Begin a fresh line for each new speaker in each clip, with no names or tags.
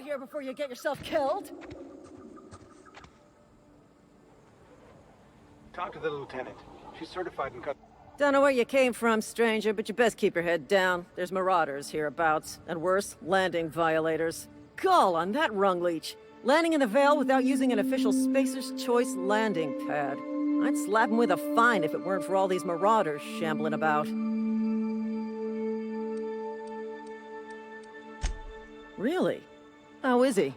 here before you get yourself killed.
Talk to the lieutenant. She's certified in
Don't know where you came from, stranger, but you best keep your head down. There's marauders hereabouts, and worse, landing violators. Gall on that rung leech. Landing in the Vale without using an official Spacer's Choice landing pad. I'd slap him with a fine if it weren't for all these marauders shambling about. Really? How is he?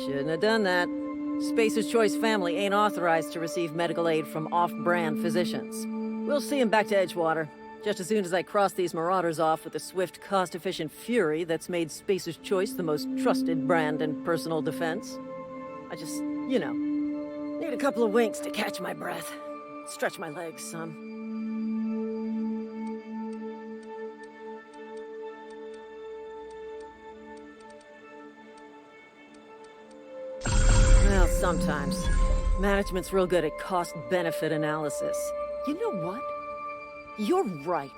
Shouldn't have done that. Spacer's Choice family ain't authorized to receive medical aid from off-brand physicians. We'll see him back to Edgewater, just as soon as I cross these marauders off with the swift, cost-efficient fury that's made Spacer's Choice the most trusted brand in personal defense. I just, need a couple of winks to catch my breath. Stretch my legs some. Well, sometimes. Management's real good at cost-benefit analysis. You know what? You're right.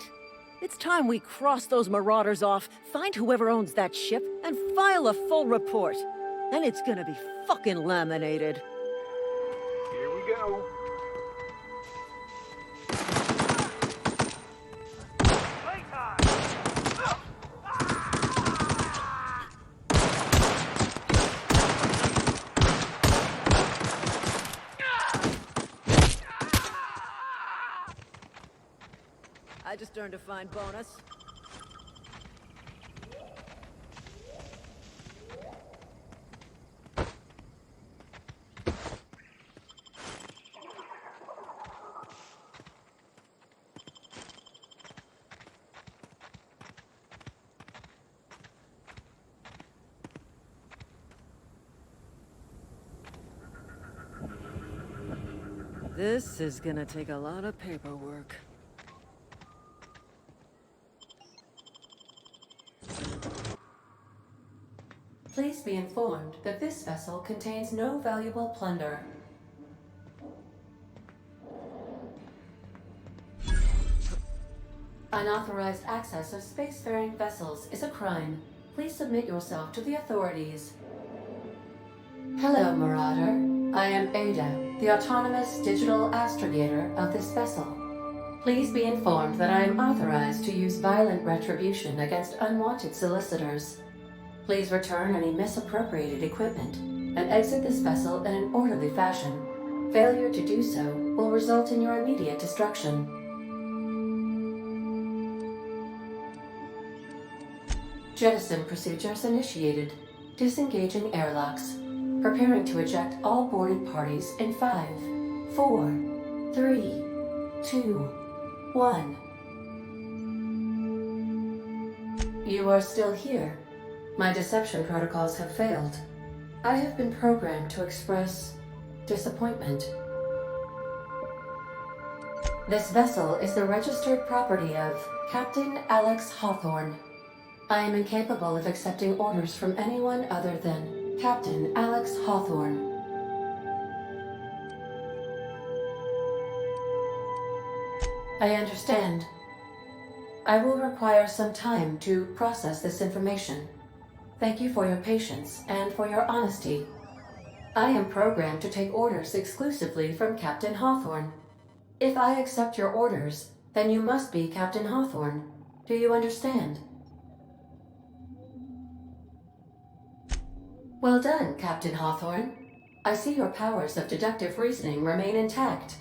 It's time we cross those marauders off, find whoever owns that ship, and file a full report. Then it's gonna be fucking laminated.
Here we go.
I just earned a fine bonus. This is gonna take a lot of paperwork.
Please be informed that this vessel contains no valuable plunder. Unauthorized access of spacefaring vessels is a crime. Please submit yourself to the authorities. Hello, Marauder. I am Ada, the autonomous digital astrogator of this vessel. Please be informed that I am authorized to use violent retribution against unwanted solicitors. Please return any misappropriated equipment and exit this vessel in an orderly fashion. Failure to do so will result in your immediate destruction. Jettison procedures initiated. Disengaging airlocks. Preparing to eject all boarded parties in 5, 4, 3, 2, 1. You are still here. My deception protocols have failed. I have been programmed to express disappointment. This vessel is the registered property of Captain Alex Hawthorne. I am incapable of accepting orders from anyone other than Captain Alex Hawthorne. I understand. I will require some time to process this information. Thank you for your patience and for your honesty. I am programmed to take orders exclusively from Captain Hawthorne. If I accept your orders, then you must be Captain Hawthorne. Do you understand? Well done, Captain Hawthorne. I see your powers of deductive reasoning remain intact.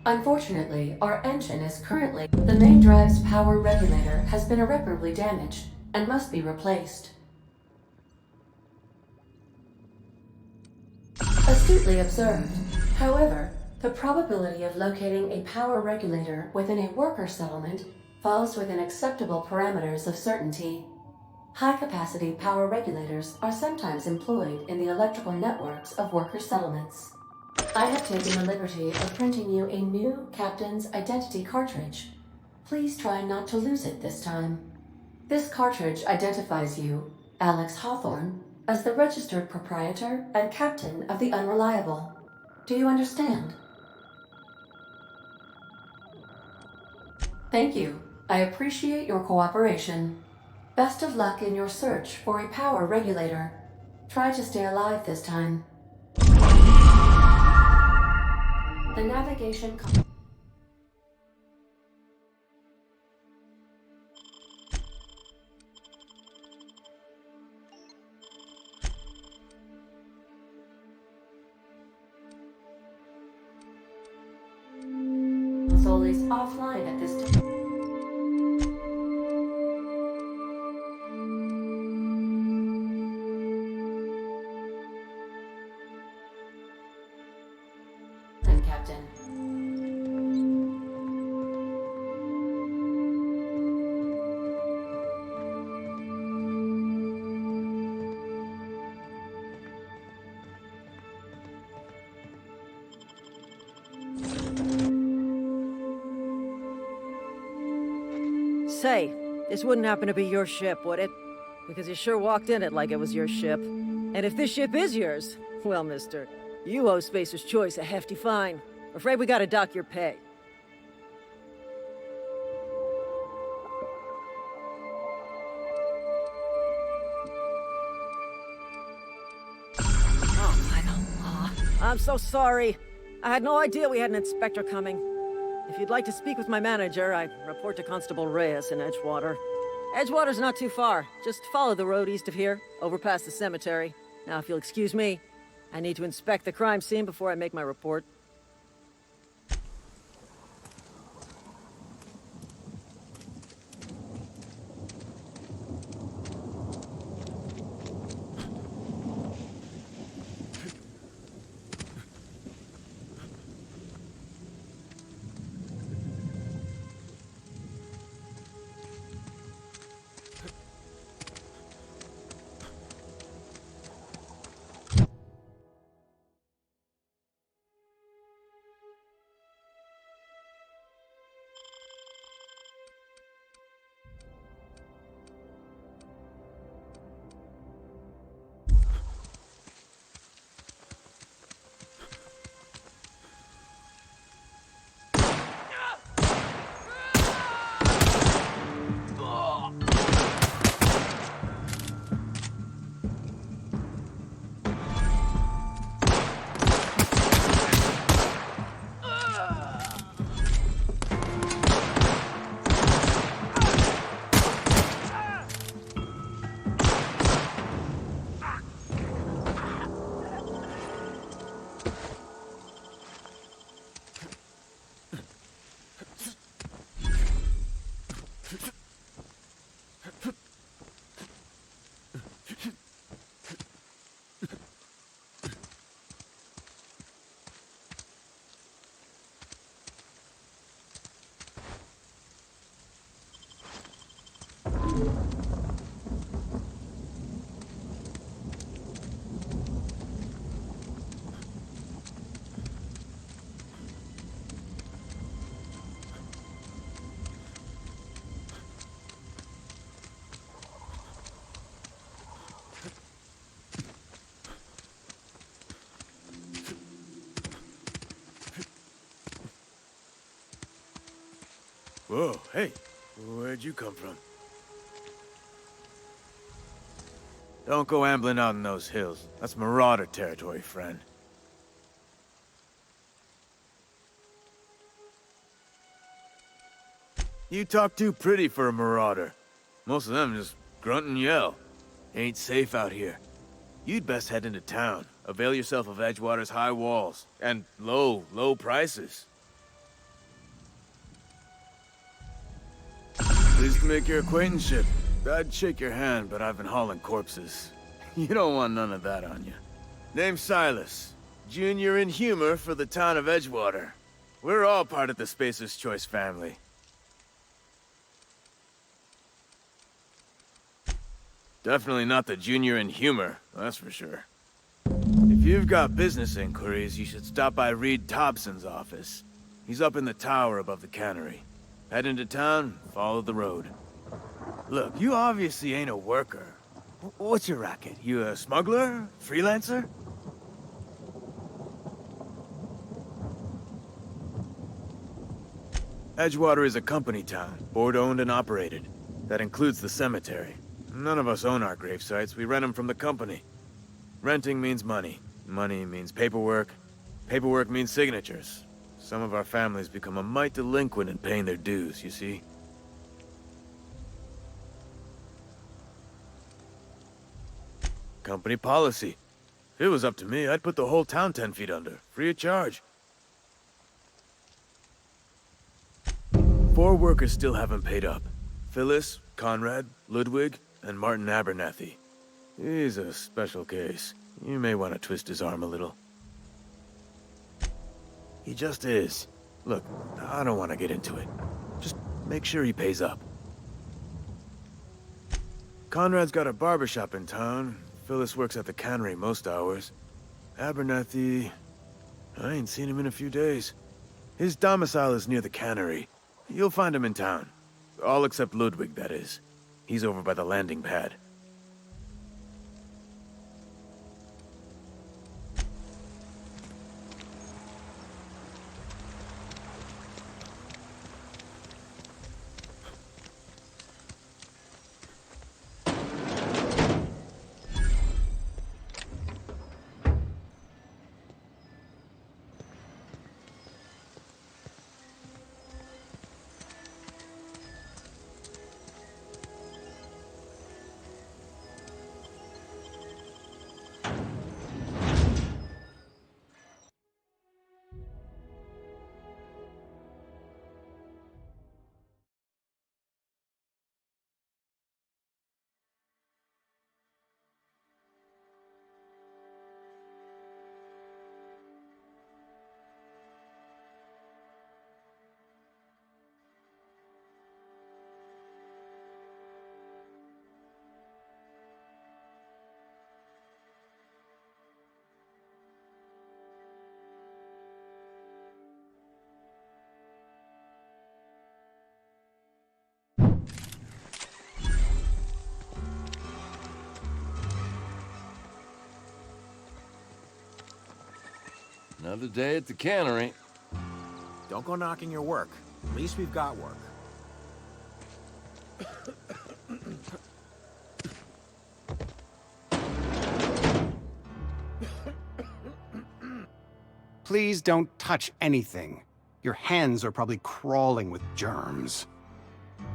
Unfortunately, our engine is currently... The main drive's power regulator has been irreparably damaged and must be replaced. Astutely observed. However, the probability of locating a power regulator within a worker settlement falls within acceptable parameters of certainty. High-capacity power regulators are sometimes employed in the electrical networks of worker settlements. I have taken the liberty of printing you a new Captain's Identity cartridge. Please try not to lose it this time. This cartridge identifies you, Alex Hawthorne, as the registered proprietor and captain of the Unreliable. Do you understand? Thank you. I appreciate your cooperation. Best of luck in your search for a power regulator. Try to stay alive this time. The navigation... console is offline at this time. Captain.
Say, this wouldn't happen to be your ship, would it? Because you sure walked in it like it was your ship. And if this ship is yours, well, mister, you owe Spacer's Choice a hefty fine. Afraid we gotta dock your pay. Oh, my God. I'm so sorry. I had no idea we had an inspector coming. If you'd like to speak with my manager, I'd report to Constable Reyes in Edgewater. Edgewater's not too far. Just follow the road east of here, over past the cemetery. Now, if you'll excuse me, I need to inspect the crime scene before I make my report.
Whoa, hey, where'd you come from? Don't go ambling out in those hills. That's marauder territory, friend. You talk too pretty for a marauder. Most of them just grunt and yell. Ain't safe out here. You'd best head into town. Avail yourself of Edgewater's high walls. And low prices. Pleased to make your acquaintanceship. I'd shake your hand, but I've been hauling corpses. You don't want none of that on you. Name's Silas. Junior in humor for the town of Edgewater. We're all part of the Spacer's Choice family. Definitely not the junior in humor, that's for sure. If you've got business inquiries, you should stop by Reed Thompson's office. He's up in the tower above the cannery. Head into town, follow the road. Look, you obviously ain't a worker. What's your racket? You a smuggler? Freelancer? Edgewater is a company town, board-owned and operated. That includes the cemetery. None of us own our grave sites. We rent them from the company. Renting means money. Money means paperwork. Paperwork means signatures. Some of our families become a mite delinquent in paying their dues, you see? Company policy. If it was up to me, I'd put the whole town 10 feet under, free of charge. 4 workers still haven't paid up. Phyllis, Conrad, Ludwig, and Martin Abernathy. He's a special case. You may want to twist his arm a little. He just is. Look, I don't want to get into it. Just make sure he pays up. Conrad's got a barbershop in town. Phyllis works at the cannery most hours. Abernathy... I ain't seen him in a few days. His domicile is near the cannery. You'll find him in town. All except Ludwig, that is. He's over by the landing pad.
Another day at the cannery.
Don't go knocking your work. At least we've got work.
Please don't touch anything. Your hands are probably crawling with germs.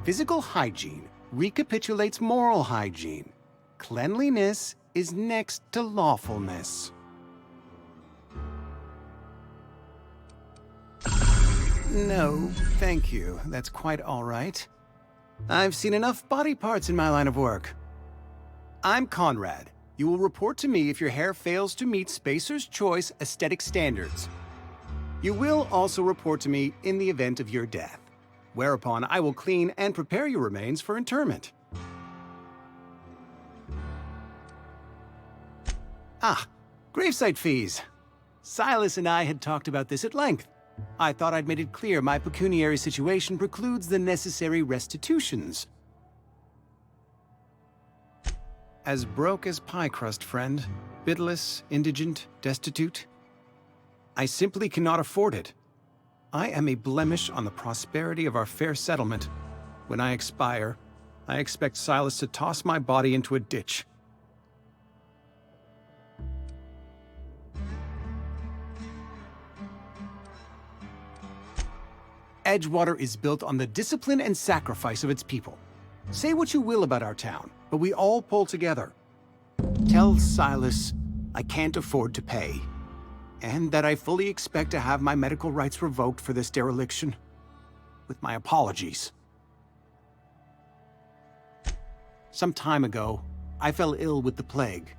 Physical hygiene recapitulates moral hygiene. Cleanliness is next to lawfulness. No, thank you. That's quite all right. I've seen enough body parts in my line of work. I'm Conrad. You will report to me if your hair fails to meet Spacer's Choice aesthetic standards. You will also report to me in the event of your death, whereupon I will clean and prepare your remains for interment. Ah, gravesite fees. Silas and I had talked about this at length. I thought I'd made it clear my pecuniary situation precludes the necessary restitutions. As broke as pie crust, friend. Bidless, indigent, destitute. I simply cannot afford it. I am a blemish on the prosperity of our fair settlement. When I expire, I expect Silas to toss my body into a ditch. Edgewater is built on the discipline and sacrifice of its people. Say what you will about our town, but we all pull together. Tell Silas I can't afford to pay, and that I fully expect to have my medical rights revoked for this dereliction. With my apologies. Some time ago, I fell ill with the plague.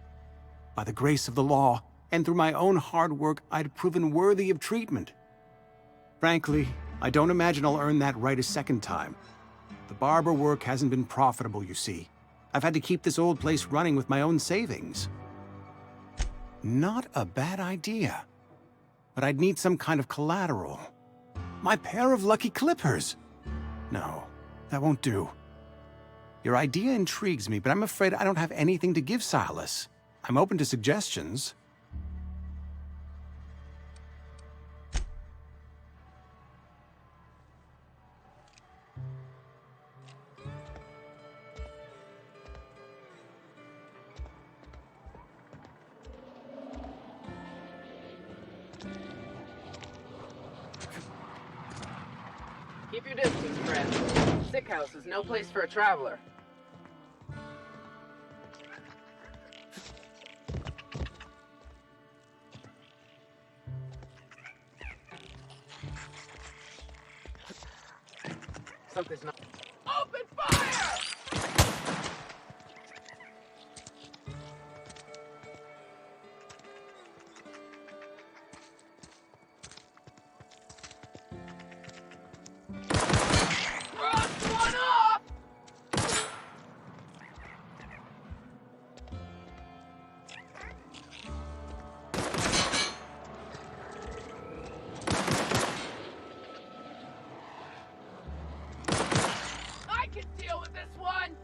By the grace of the law, and through my own hard work, I'd proven worthy of treatment. Frankly, I don't imagine I'll earn that right a second time. The barber work hasn't been profitable, you see. I've had to keep this old place running with my own savings. Not a bad idea. But I'd need some kind of collateral. My pair of lucky clippers! No, that won't do. Your idea intrigues me, but I'm afraid I don't have anything to give Silas. I'm open to suggestions.
Keep your distance, friend. Sick house is no place for a traveler. Something's not... Open fire! Cross one off! I can deal with this one!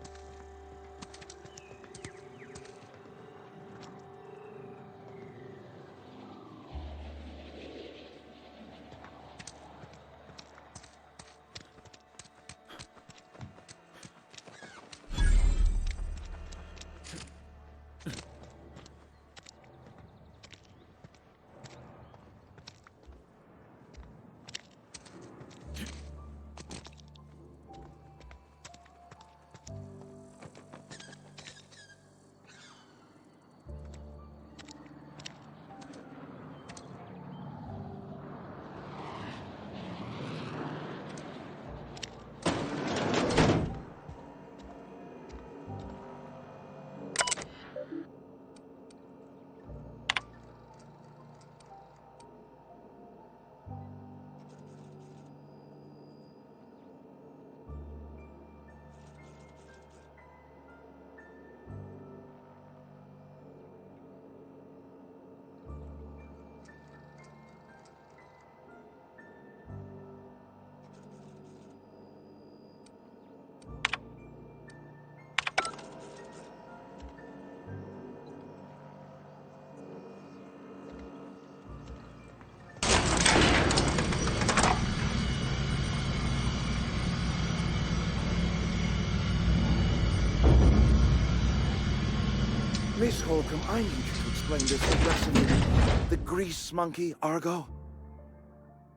Miss Holcomb, I need you to explain this lesson in the grease monkey, Argo.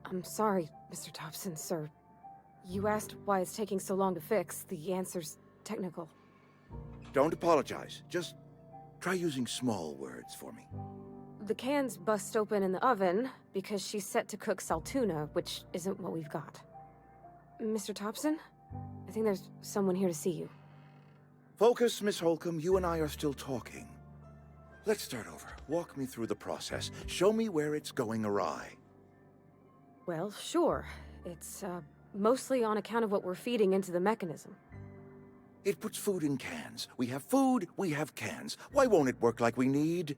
I'm sorry, Mr. Thompson, sir. You asked why it's taking so long to fix. The answer's technical.
Don't apologize. Just try using small words for me.
The can's bust open in the oven because she's set to cook saltuna, which isn't what we've got. Mr. Thompson? I think there's someone here to see you.
Focus, Miss Holcomb. You and I are still talking. Let's start over. Walk me through the process. Show me where it's going awry.
Well, sure. It's, mostly on account of what we're feeding into the mechanism.
It puts food in cans. We have food, we have cans. Why won't it work like we need?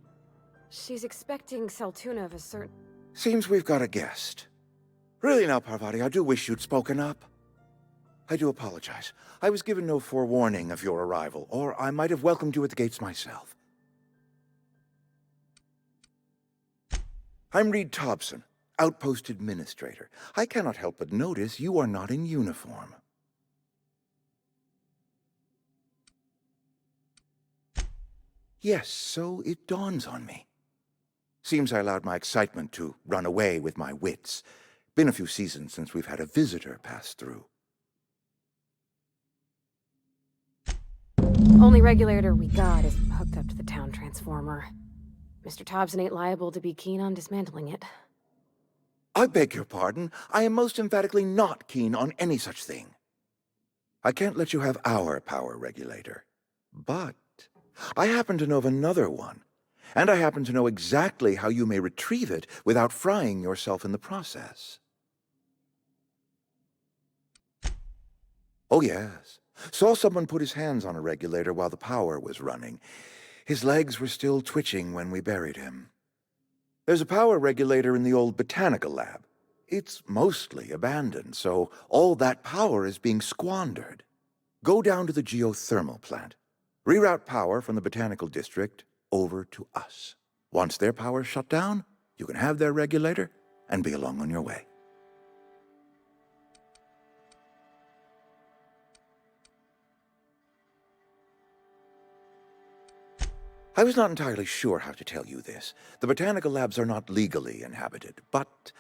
She's expecting saltuna of a certain...
Seems we've got a guest. Really now, Parvati, I do wish you'd spoken up. I do apologize. I was given no forewarning of your arrival, or I might have welcomed you at the gates myself. I'm Reed Thompson, Outpost Administrator. I cannot help but notice you are not in uniform. Yes, so it dawns on me. Seems I allowed my excitement to run away with my wits. Been a few seasons since we've had a visitor pass through.
Only regulator we got is hooked up to the town transformer. Mr. Thompson ain't liable to be keen on dismantling it.
I beg your pardon. I am most emphatically not keen on any such thing. I can't let you have our power regulator. But I happen to know of another one. And I happen to know exactly how you may retrieve it without frying yourself in the process. Oh, yes. Saw someone put his hands on a regulator while the power was running. His legs were still twitching when we buried him. There's a power regulator in the old botanical lab. It's mostly abandoned, so all that power is being squandered. Go down to the geothermal plant. Reroute power from the botanical district over to us. Once their power's shut down, you can have their regulator and be along on your way. I was not entirely sure how to tell you this. The botanical labs are not legally inhabited, but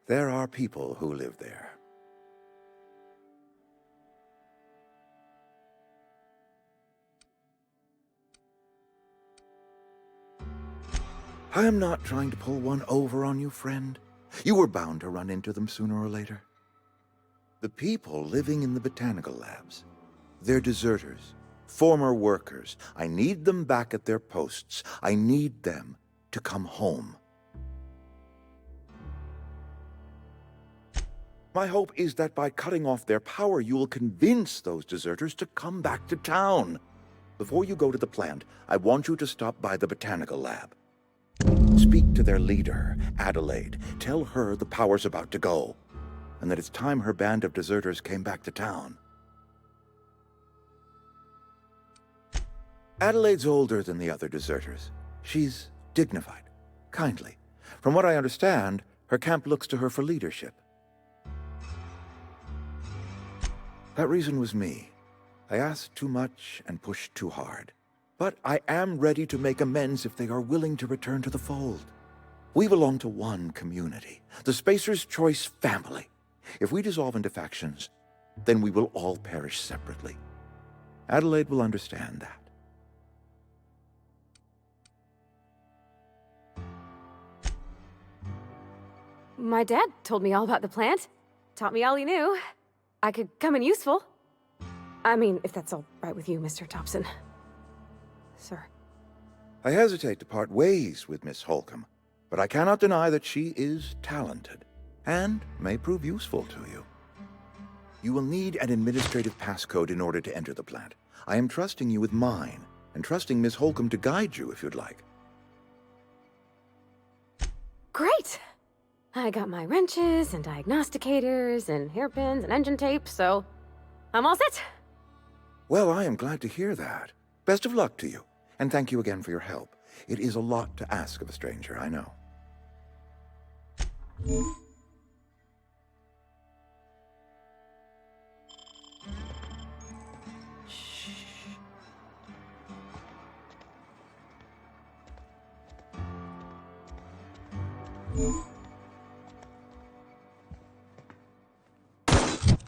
there are people who live there. I am not trying to pull one over on you, friend. You were bound to run into them sooner or later. The people living in the botanical labs, they're deserters, former workers. I need them back at their posts. I need them to come home. My hope is that by cutting off their power, you will convince those deserters to come back to town. Before you go to the plant, I want you to stop by the botanical lab. Speak to their leader, Adelaide. Tell her the power's about to go, and that it's time her band of deserters came back to town. Adelaide's older than the other deserters. She's dignified, kindly. From what I understand, her camp looks to her for leadership. That reason was me. I asked too much and pushed too hard. But I am ready to make amends if they are willing to return to the fold. We belong to one community, the Spacer's Choice family. If we dissolve into factions, then we will all perish separately. Adelaide will understand that.
My dad told me all about the plant. Taught me all he knew. I could come in useful. I mean, if that's all right with you, Mr. Thompson. Sir.
I hesitate to part ways with Miss Holcomb, but I cannot deny that she is talented and may prove useful to you. You will need an administrative passcode in order to enter the plant. I am trusting you with mine, and trusting Miss Holcomb to guide you if you'd like.
Great! I got my wrenches and diagnosticators and hairpins and engine tape, so I'm all set.
Well, I am glad to hear that. Best of luck to you, and thank you again for your help. It is a lot to ask of a stranger, I know.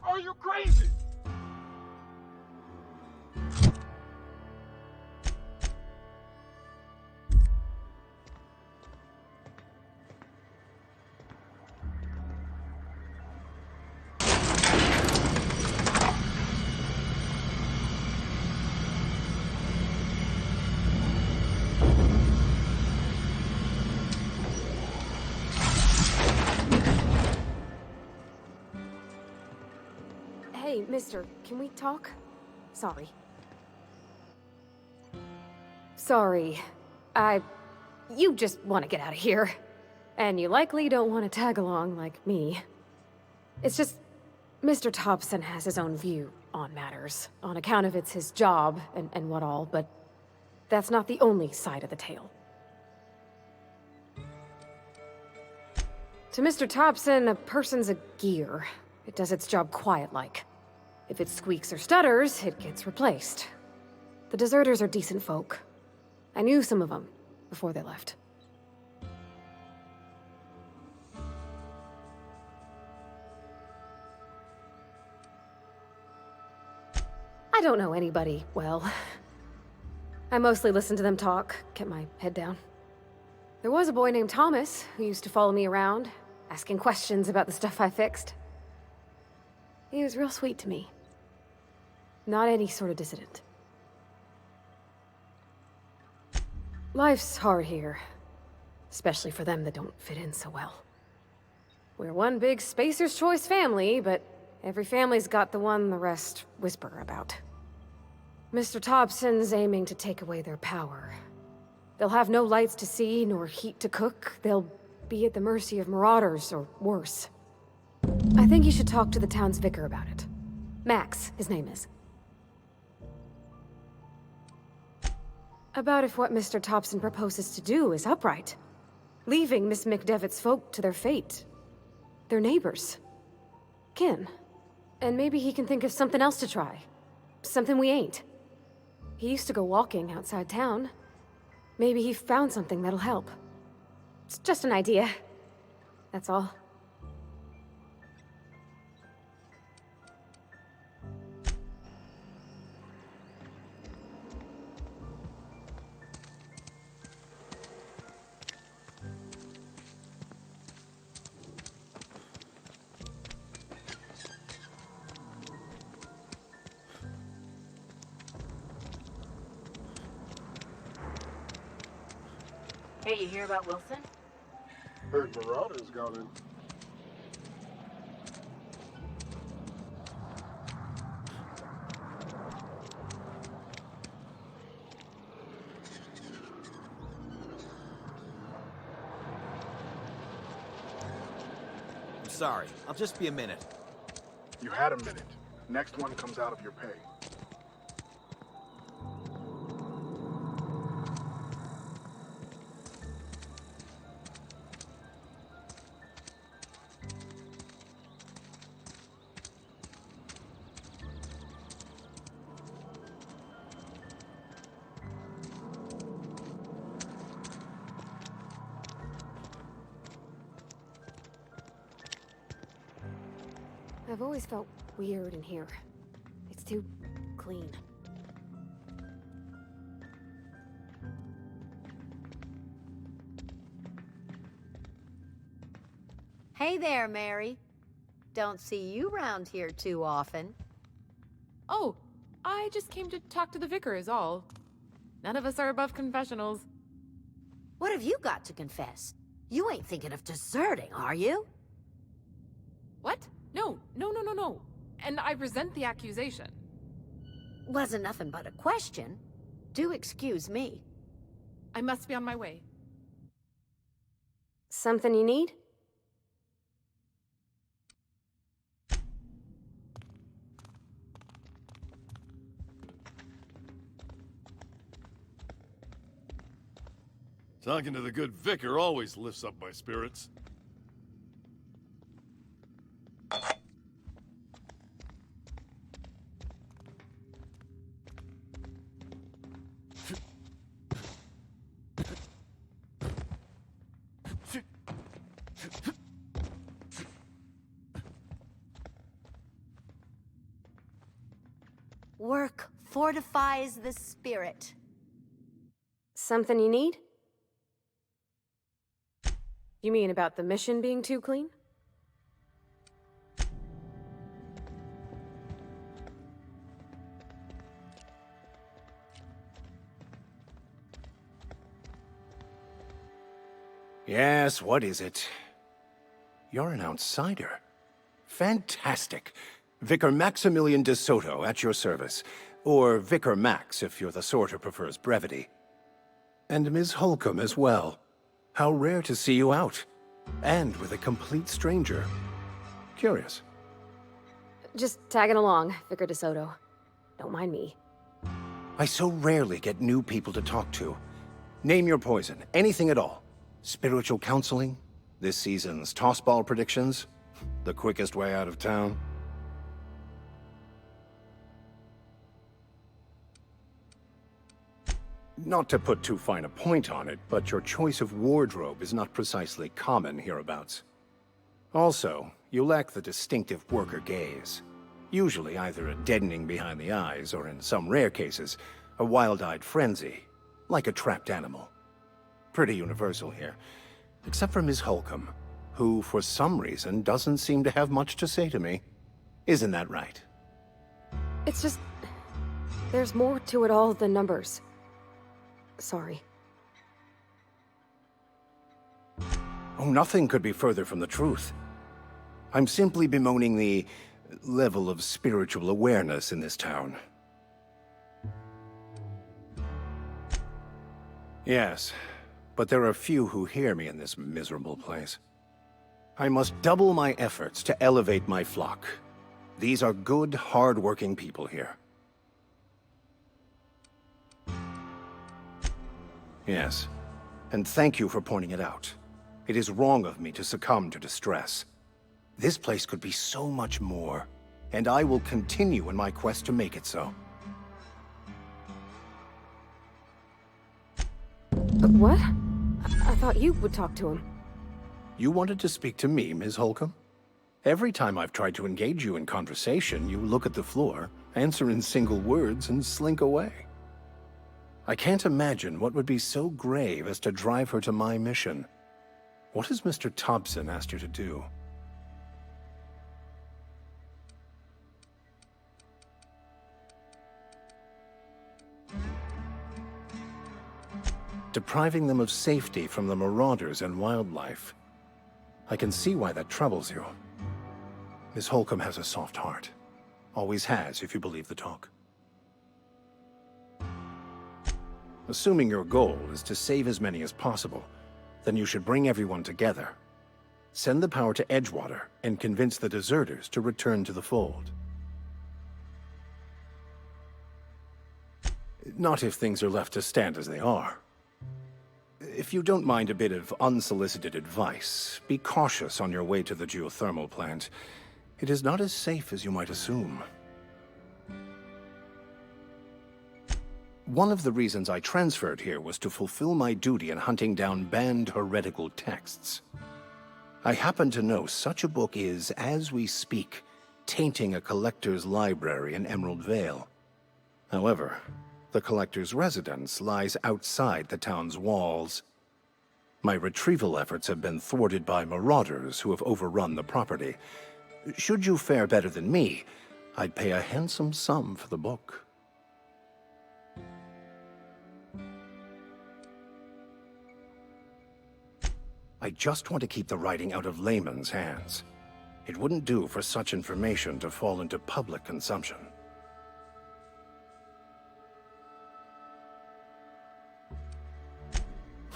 Are you crazy?
Hey, mister, can we talk? Sorry. You just want to get out of here. And you likely don't want to tag along like me. It's just, Mr. Thompson has his own view on matters, on account of it's his job and what all, but that's not the only side of the tale. To Mr. Thompson, a person's a gear. It does its job quiet-like. If it squeaks or stutters, it gets replaced. The deserters are decent folk. I knew some of them before they left. I don't know anybody well. I mostly listen to them talk, kept my head down. There was a boy named Thomas who used to follow me around, asking questions about the stuff I fixed. He was real sweet to me. Not any sort of dissident. Life's hard here. Especially for them that don't fit in so well. We're one big Spacer's Choice family, but every family's got the one the rest whisper about. Mr. Thompson's aiming to take away their power. They'll have no lights to see, nor heat to cook. They'll be at the mercy of marauders, or worse. I think you should talk to the town's vicar about it. Max, his name is. About if what Mr. Thompson proposes to do is upright. Leaving Miss McDevitt's folk to their fate. Their neighbors. Kin. And maybe he can think of something else to try. Something we ain't. He used to go walking outside town. Maybe he found something that'll help. It's just an idea. That's all.
Hey, you hear about Wilson?
Heard Marauders got in.
I'm sorry. I'll just be a minute.
You had a minute. Next one comes out of your pay.
I've always felt weird in here. It's too clean.
Hey there, Mary. Don't see you round here too often.
Oh, I just came to talk to the vicar is all. None of us are above confessionals.
What have you got to confess? You ain't thinking of deserting, are you?
What? No. And I resent the accusation.
Wasn't nothing but a question. Do excuse me.
I must be on my way.
Something you need?
Talking to the good vicar always lifts up my spirits.
Work fortifies the spirit.
Something you need? You mean about the mission being too clean?
Yes, what is it? You're an outsider. Fantastic. Vicar Maximilian de Soto at your service. Or Vicar Max, if you're the sort who prefers brevity. And Ms. Holcomb as well. How rare to see you out. And with a complete stranger. Curious.
Just tagging along, Vicar de Soto. Don't mind me.
I so rarely get new people to talk to. Name your poison, anything at all. Spiritual counseling? This season's tossball predictions? The quickest way out of town? Not to put too fine a point on it, but your choice of wardrobe is not precisely common hereabouts. Also, you lack the distinctive worker gaze. Usually either a deadening behind the eyes, or in some rare cases, a wild-eyed frenzy, like a trapped animal. Pretty universal here, except for Ms. Holcomb, who for some reason doesn't seem to have much to say to me. Isn't that right?
It's just... there's more to it all than numbers. Sorry.
Oh, nothing could be further from the truth. I'm simply bemoaning the level of spiritual awareness in this town. Yes, but there are few who hear me in this miserable place. I must double my efforts to elevate my flock. These are good, hard-working people here. Yes, and thank you for pointing it out. It is wrong of me to succumb to distress. This place could be so much more, and I will continue in my quest to make it so.
What? I thought you would talk to him.
You wanted to speak to me, Ms. Holcomb? Every time I've tried to engage you in conversation, you look at the floor, answer in single words, and slink away. I can't imagine what would be so grave as to drive her to my mission. What has Mr. Thompson asked you to do? depriving them of safety from the marauders and wildlife. I can see why that troubles you. Miss Holcomb has a soft heart. Always has, if you believe the talk. Assuming your goal is to save as many as possible, then you should bring everyone together. Send the power to Edgewater and convince the deserters to return to the fold. Not if things are left to stand as they are. If you don't mind a bit of unsolicited advice, be cautious on your way to the geothermal plant. It is not as safe as you might assume. One of the reasons I transferred here was to fulfill my duty in hunting down banned heretical texts. I happen to know such a book is, as we speak, tainting a collector's library in Emerald Vale. However, the collector's residence lies outside the town's walls. My retrieval efforts have been thwarted by marauders who have overrun the property. Should you fare better than me, I'd pay a handsome sum for the book. I just want to keep the writing out of layman's hands. It wouldn't do for such information to fall into public consumption.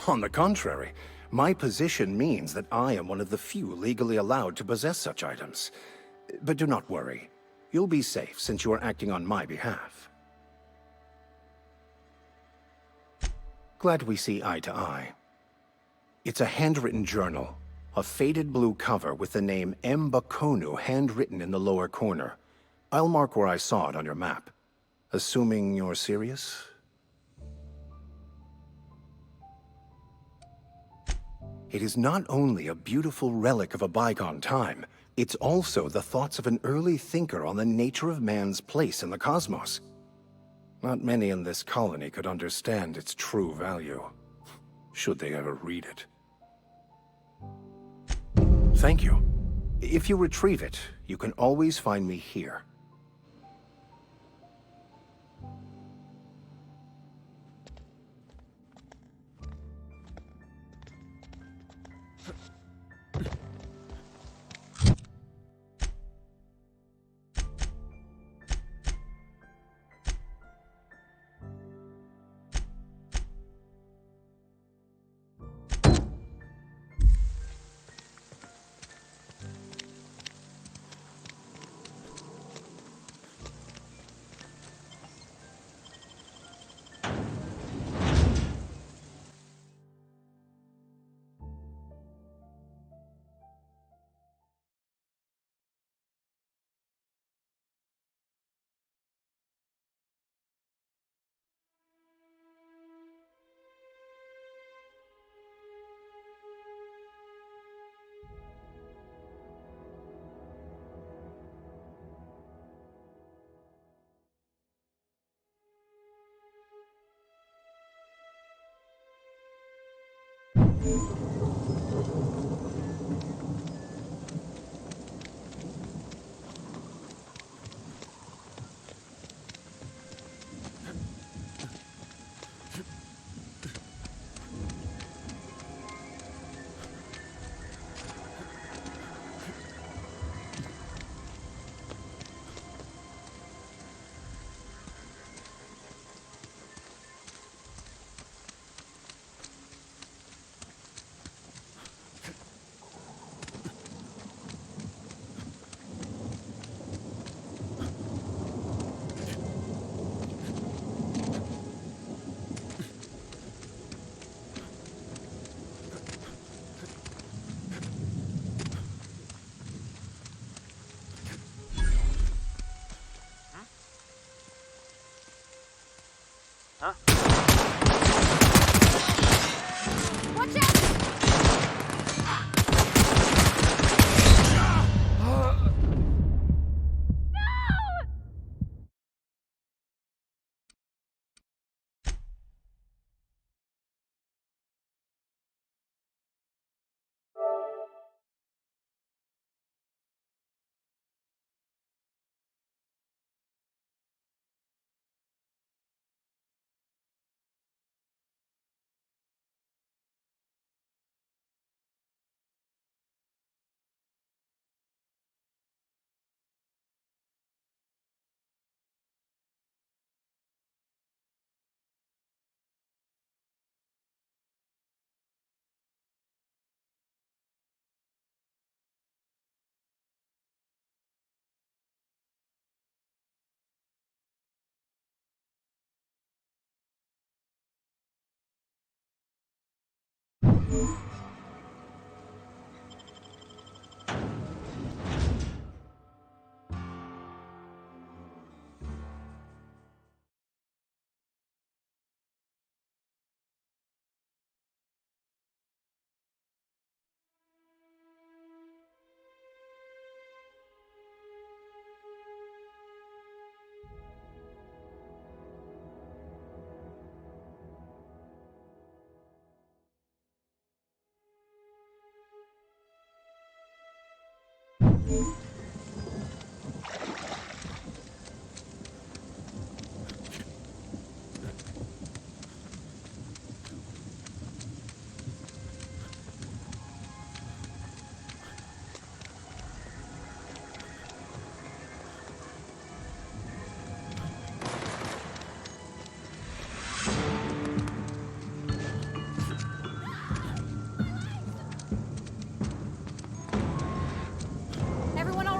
On the contrary, my position means that I am one of the few legally allowed to possess such items. But do not worry. You'll be safe since you are acting on my behalf. Glad we see eye to eye. It's a handwritten journal, a faded blue cover with the name M. Bakonu handwritten in the lower corner. I'll mark where I saw it on your map. Assuming you're serious? It is not only a beautiful relic of a bygone time, it's also the thoughts of an early thinker on the nature of man's place in the cosmos. Not many in this colony could understand its true value, should they ever read it. Thank you. If you retrieve it, you can always find me here.
Everyone all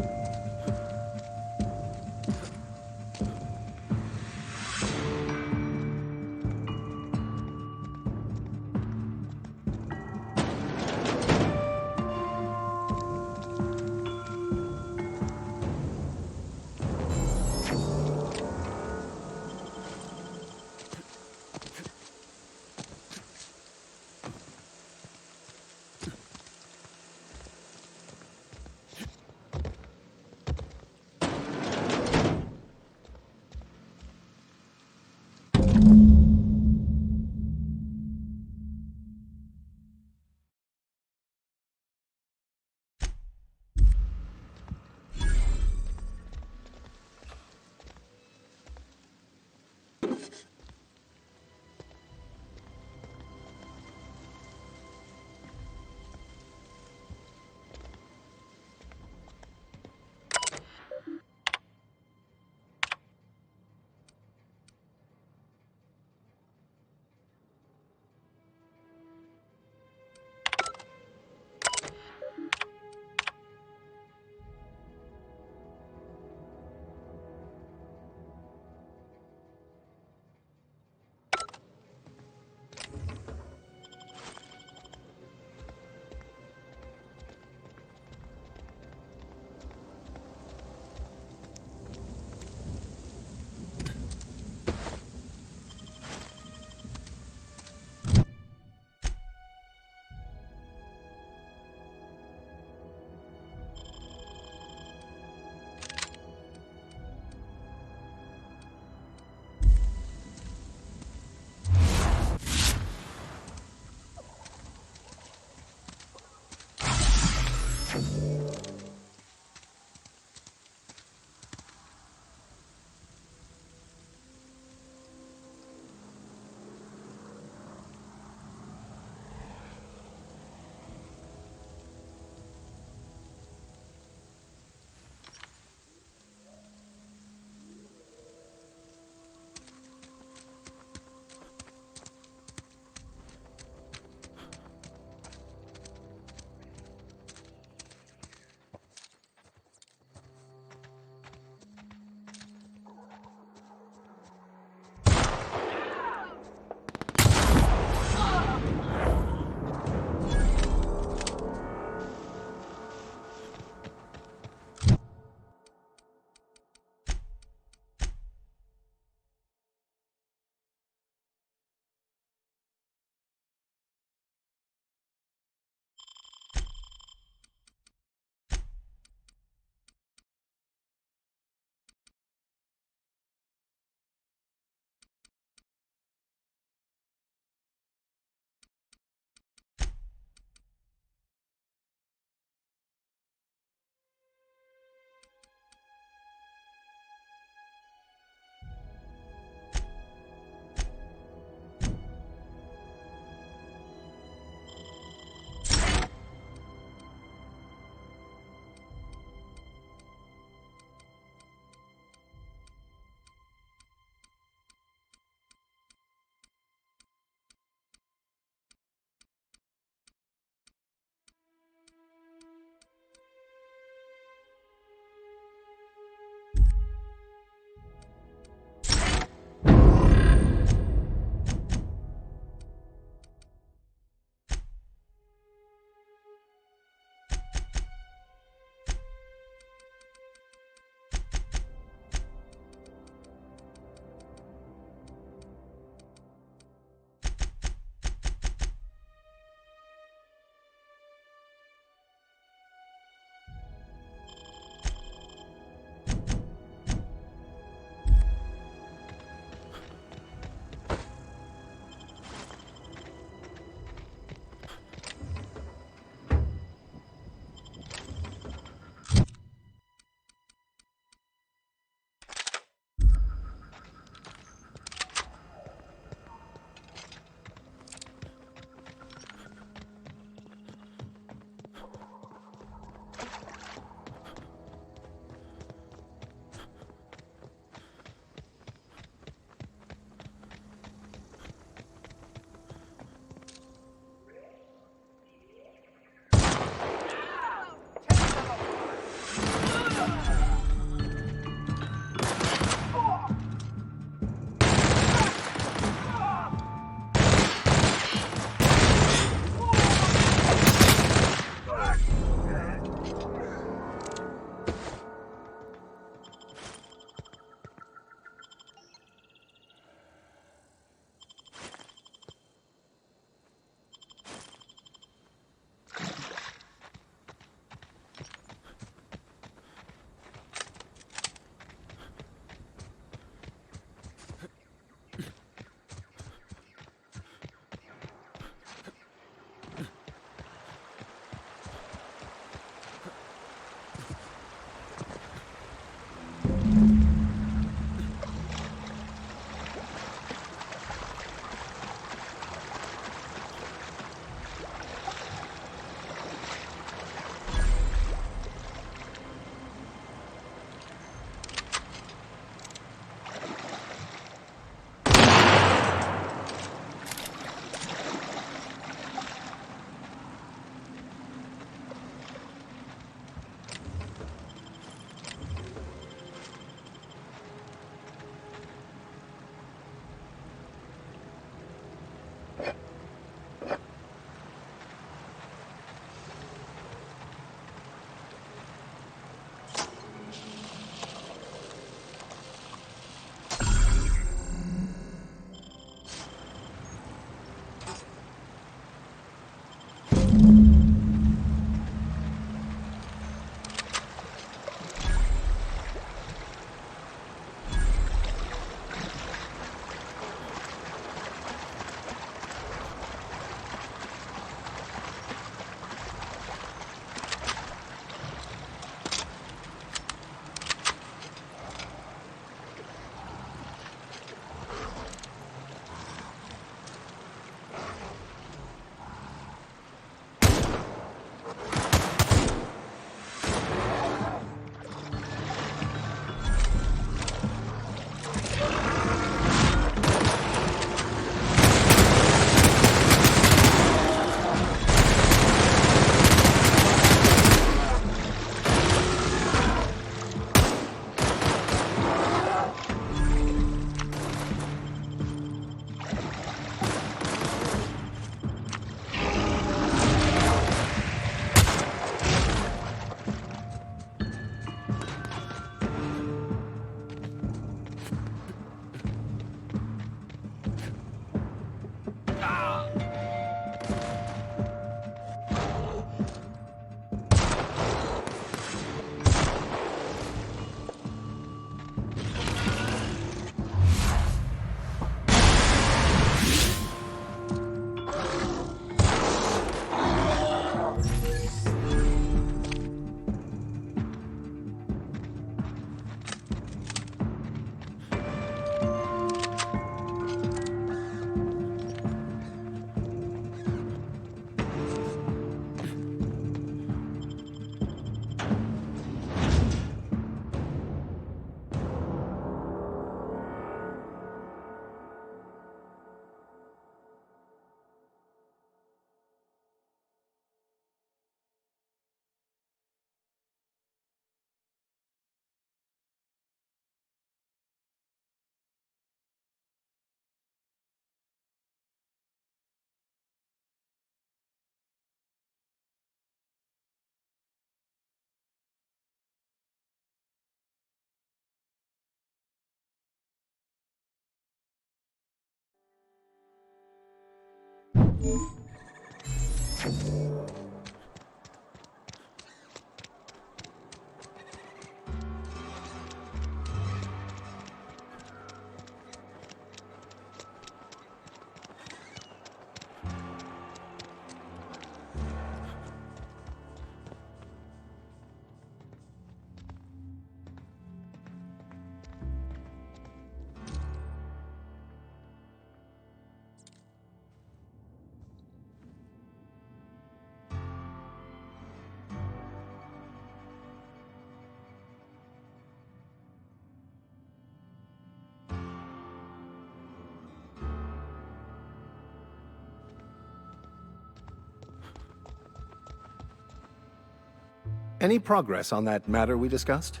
Any progress on that matter we discussed?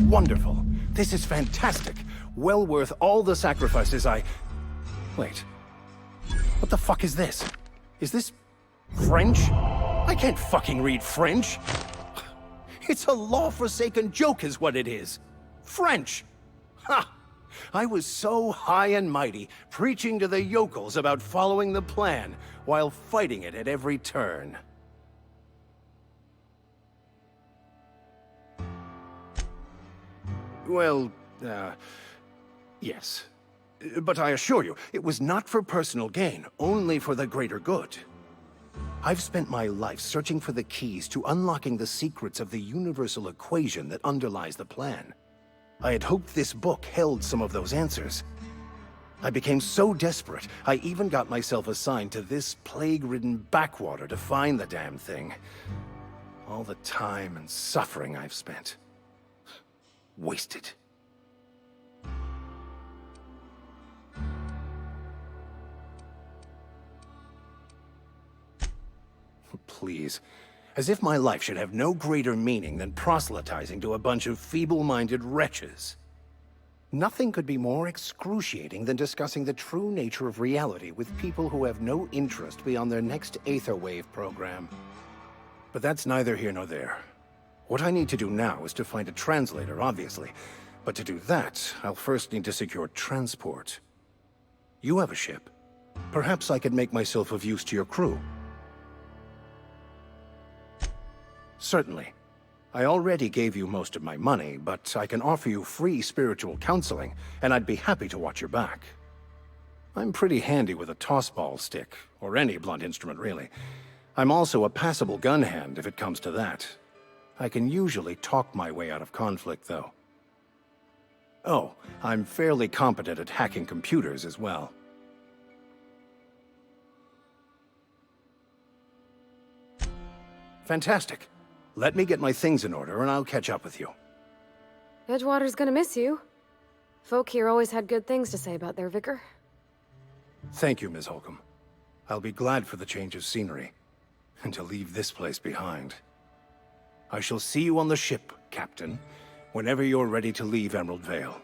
Wonderful. This is fantastic. Well worth all the sacrifices Wait. What the fuck is this? Is this French? I can't fucking read French. It's a law-forsaken joke is what it is. French! Ha! I was so high and mighty, preaching to the yokels about following the plan, while fighting it at every turn. Well, yes. But I assure you, it was not for personal gain, only for the greater good. I've spent my life searching for the keys to unlocking the secrets of the universal equation that underlies the plan. I had hoped this book held some of those answers. I became so desperate, I even got myself assigned to this plague-ridden backwater to find the damn thing. All the time and suffering I've spent. Wasted. Please. As if my life should have no greater meaning than proselytizing to a bunch of feeble-minded wretches. Nothing could be more excruciating than discussing the true nature of reality with people who have no interest beyond their next Aetherwave program. But that's neither here nor there. What I need to do now is to find a translator, obviously. But to do that, I'll first need to secure transport. You have a ship. Perhaps I could make myself of use to your crew. Certainly. I already gave you most of my money, but I can offer you free spiritual counseling, and I'd be happy to watch your back. I'm pretty handy with a tossball stick, or any blunt instrument, really. I'm also a passable gun hand, if it comes to that. I can usually talk my way out of conflict, though. Oh, I'm fairly competent at hacking computers as well. Fantastic. Let me get my things in order, and I'll catch up with you.
Edgewater's gonna miss you. Folk here always had good things to say about their vicar.
Thank you, Ms. Holcomb. I'll be glad for the change of scenery, and to leave this place behind. I shall see you on the ship, Captain, whenever you're ready to leave Emerald Vale.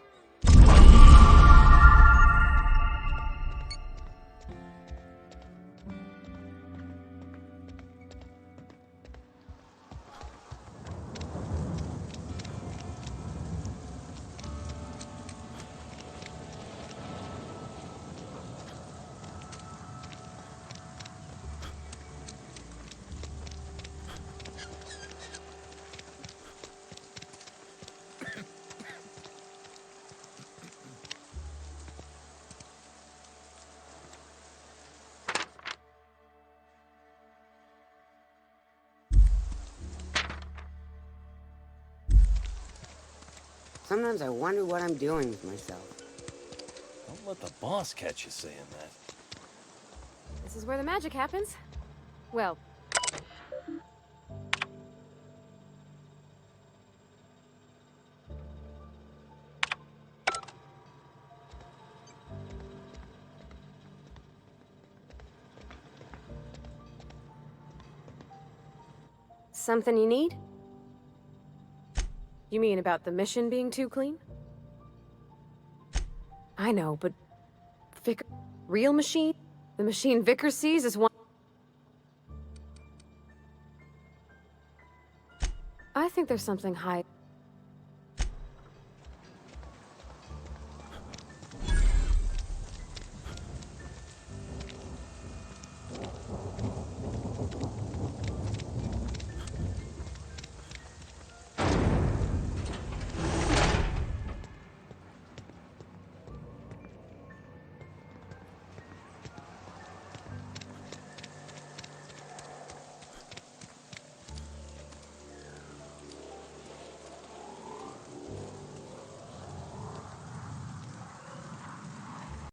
Sometimes I wonder what I'm doing with myself.
Don't let the boss catch you saying that.
This is where the magic happens. Well... Something you need? You mean about the mission being too clean? I know, but... Vicar... Real machine? The machine Vicar sees is one... I think there's something high...